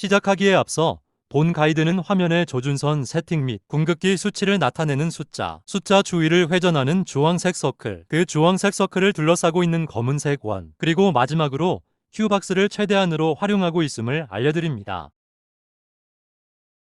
시작하기에 앞서 본 가이드는 화면의 조준선 세팅 및 궁극기 수치를 나타내는 숫자 주위를 회전하는 주황색 서클, 그 주황색 서클을 둘러싸고 있는 검은색 원, 그리고 마지막으로 휴박스를 최대한으로 활용하고 있음을 알려드립니다.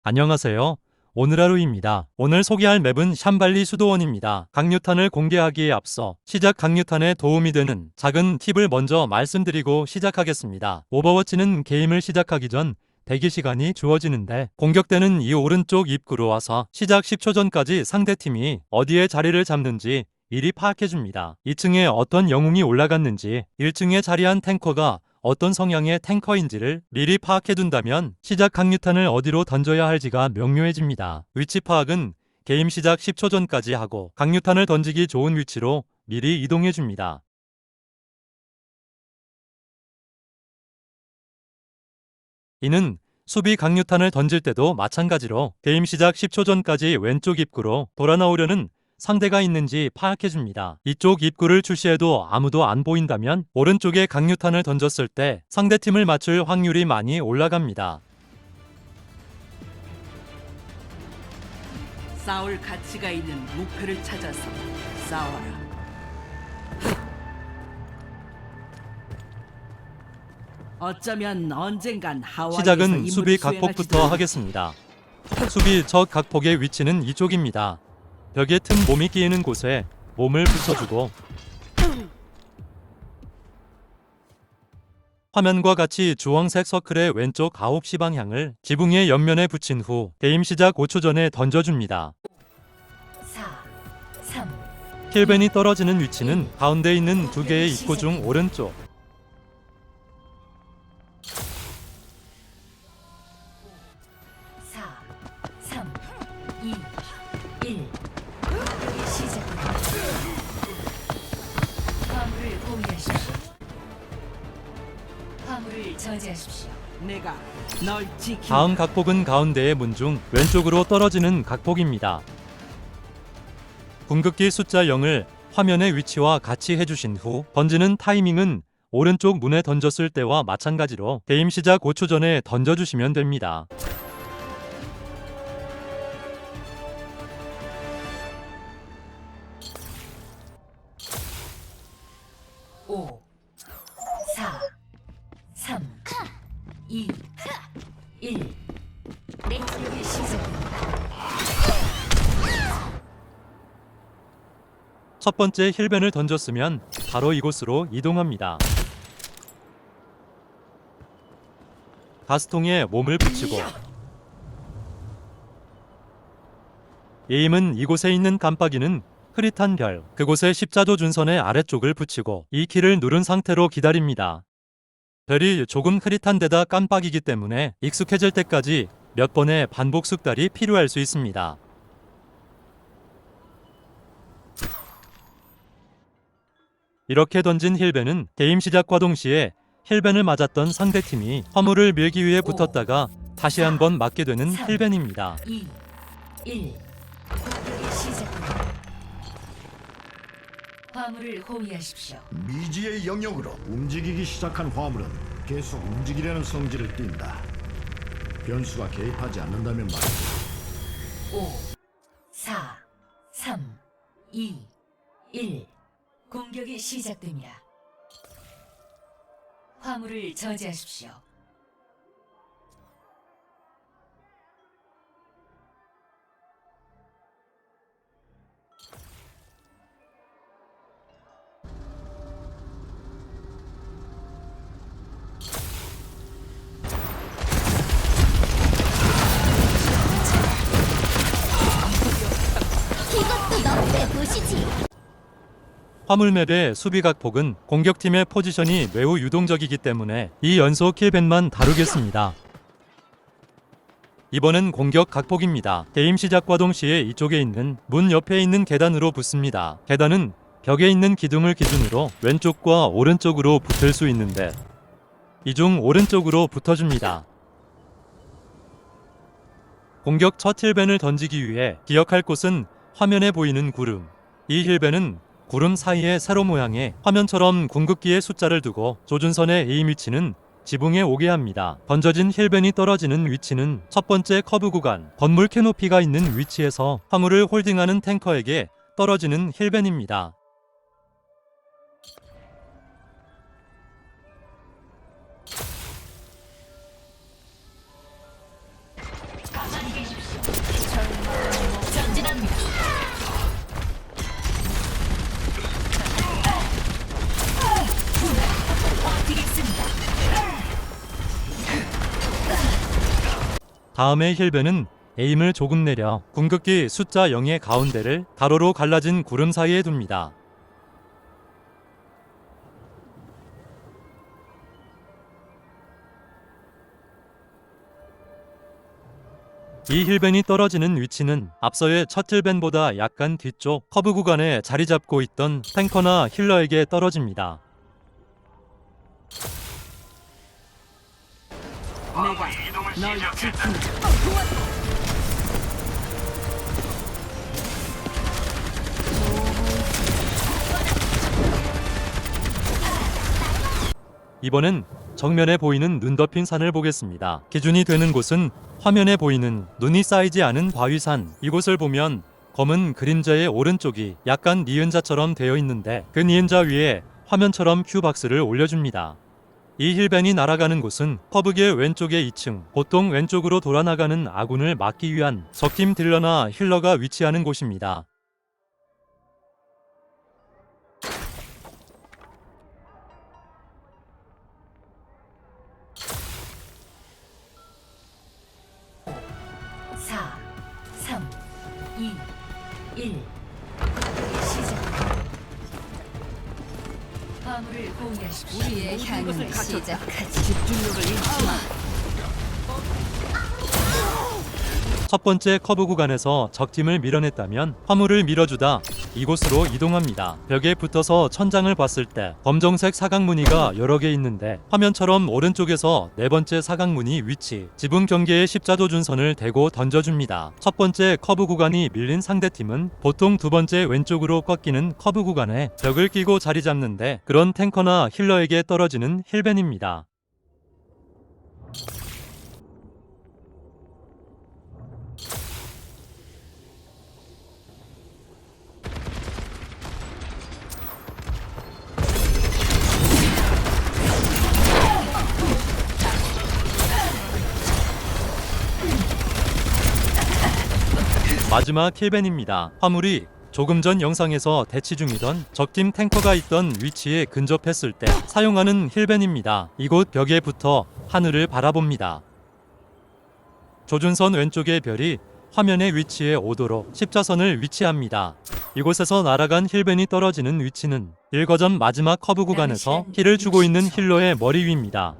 안녕하세요. 오늘 하루입니다. 오늘 소개할 맵은 샴발리 수도원입니다. 강류탄을 공개하기에 앞서 시작 강류탄에 도움이 되는 작은 팁을 먼저 말씀드리고 시작하겠습니다. 오버워치는 게임을 시작하기 전 대기 시간이 주어지는데, 공격되는 이 오른쪽 입구로 와서 시작 10초 전까지 상대팀이 어디에 자리를 잡는지 미리 파악해줍니다. 2층에 어떤 영웅이 올라갔는지, 1층에 자리한 탱커가 어떤 성향의 탱커인지를 미리 파악해둔다면 시작 강류탄을 어디로 던져야 할지가 명료해집니다. 위치 파악은 게임 시작 10초 전까지 하고 강류탄을 던지기 좋은 위치로 미리 이동해줍니다. 이는 수비 강류탄을 던질 때도 마찬가지로 게임 시작 10초 전까지 왼쪽 입구로 돌아 나오려는 상대가 있는지 파악해줍니다. 이쪽 입구를 출시해도 아무도 안 보인다면 오른쪽에 강류탄을 던졌을 때 상대팀을 맞출 확률이 많이 올라갑니다. 싸울 가치가 있는 목표를 찾아서 싸워라. 어쩌면 언젠간 하와이에서 시작은 임무를 수비 수행할지도 각폭부터 모르겠다. 하겠습니다. 수비 적 각폭의 위치는 이쪽입니다. 벽에 틈 몸이 끼이는 곳에 몸을 붙여주고 화면과 같이 주황색 서클의 왼쪽 9시 방향을 지붕의 옆면에 붙인 후 게임 시작 5초 전에 던져줍니다. 4, 3, 힐벤이 떨어지는 위치는 가운데 있는 두 개의 입구 중 오른쪽. 4, 3, 2, 1. 시작합니다. 화물을 공유하십시오. 화물을 저지하십시오. 내가 널 지킨다. 다음 각폭은 가운데의 문 중 왼쪽으로 떨어지는 각폭입니다. 궁극기 숫자 0을 화면의 위치와 같이 해주신 후 던지는 타이밍은 오른쪽 문에 던졌을 때와 마찬가지로 게임 시작 5초 전에 던져주시면 됩니다. 오, 4, 3, 2, 1. 공격이 시작합니다. 첫 번째 힐벤을 던졌으면 바로 이곳으로 이동합니다. 가스통에 몸을 붙이고 에임은 이곳에 있는 깜빡이는 흐릿한 별, 그곳에 십자조 준선의 아래쪽을 붙이고 이 키를 누른 상태로 기다립니다. 별이 조금 흐릿한 데다 깜빡이기 때문에 익숙해질 때까지 몇 번의 반복 숙달이 필요할 수 있습니다. 이렇게 던진 힐벤은 게임 시작과 동시에 힐벤을 맞았던 상대팀이 화물을 밀기 위해 붙었다가 다시 한번 맞게 되는 힐벤입니다. 2, 1. 공격이 시작합니다. 화물을 호위하십시오. 미지의 영역으로 움직이기 시작한 화물은 계속 움직이려는 성질을 띈다. 변수가 개입하지 않는다면 말이다. 5, 4, 3, 2, 1. 공격이 시작됩니다. 화물을 저지하십시오. 이것도 너의 도시지. 화물맵의 수비 각폭은 공격팀의 포지션이 매우 유동적이기 때문에 이 연속 힐벤만 다루겠습니다. 이번엔 공격 각폭입니다. 게임 시작과 동시에 이쪽에 있는 문 옆에 있는 계단으로 붙습니다. 계단은 벽에 있는 기둥을 기준으로 왼쪽과 오른쪽으로 붙을 수 있는데 이 중 오른쪽으로 붙어줍니다. 공격 첫 힐벤을 던지기 위해 기억할 곳은 화면에 보이는 구름. 이 힐벤은 구름 사이에 세로 모양의 화면처럼 궁극기의 숫자를 두고 조준선의 에임 위치는 지붕에 오게 합니다. 던져진 힐벤이 떨어지는 위치는 첫 번째 커브 구간, 건물 캐노피가 있는 위치에서 화물을 홀딩하는 탱커에게 떨어지는 힐벤입니다. 전진합니다. 버티겠습니다. 다음의 힐벤은 에임을 조금 내려 궁극기 숫자 0의 가운데를 가로로 갈라진 구름 사이에 둡니다. 이 힐벤이 떨어지는 위치는 앞서의 첫 힐벤보다 약간 뒤쪽 커브 구간에 자리 잡고 있던 탱커나 힐러에게 떨어집니다. 내가 널 지킨다. 이번엔 정면에 보이는 눈 덮인 산을 보겠습니다. 기준이 되는 곳은 화면에 보이는 눈이 쌓이지 않은 바위산. 이곳을 보면 검은 그림자의 오른쪽이 약간 니은자처럼 되어 있는데 그 니은자 위에 화면처럼 큐박스를 올려줍니다. 이 힐벤이 날아가는 곳은 커브의 왼쪽의 2층, 보통 왼쪽으로 돌아나가는 아군을 막기 위한 적팀 딜러나 힐러가 위치하는 곳입니다. 사, 삼, 이, 일. 공격이 시작됩니다. 화물을 공유하십시오. 우리의 모든 것을 향연을 갖췄다. 시작하지. 집중력을 잃지 마. 첫 번째 커브 구간에서 적팀을 밀어냈다면 화물을 밀어주다 이곳으로 이동합니다. 벽에 붙어서 천장을 봤을 때 검정색 사각무늬가 여러 개 있는데 화면처럼 오른쪽에서 네 번째 사각무늬 위치, 지붕 경계에 십자도준선을 대고 던져줍니다. 첫 번째 커브 구간이 밀린 상대팀은 보통 두 번째 왼쪽으로 꺾이는 커브 구간에 벽을 끼고 자리 잡는데 그런 탱커나 힐러에게 떨어지는 힐벤입니다. 마지막 힐벤입니다. 화물이 조금 전 영상에서 대치 중이던 적팀 탱커가 있던 위치에 근접했을 때 사용하는 힐벤입니다. 이곳 벽에 붙어 하늘을 바라봅니다. 조준선 왼쪽의 별이 화면의 위치에 오도록 십자선을 위치합니다. 이곳에서 날아간 힐벤이 떨어지는 위치는 일거전 마지막 커브 구간에서 힐을 주고 있는 힐러의 머리 위입니다.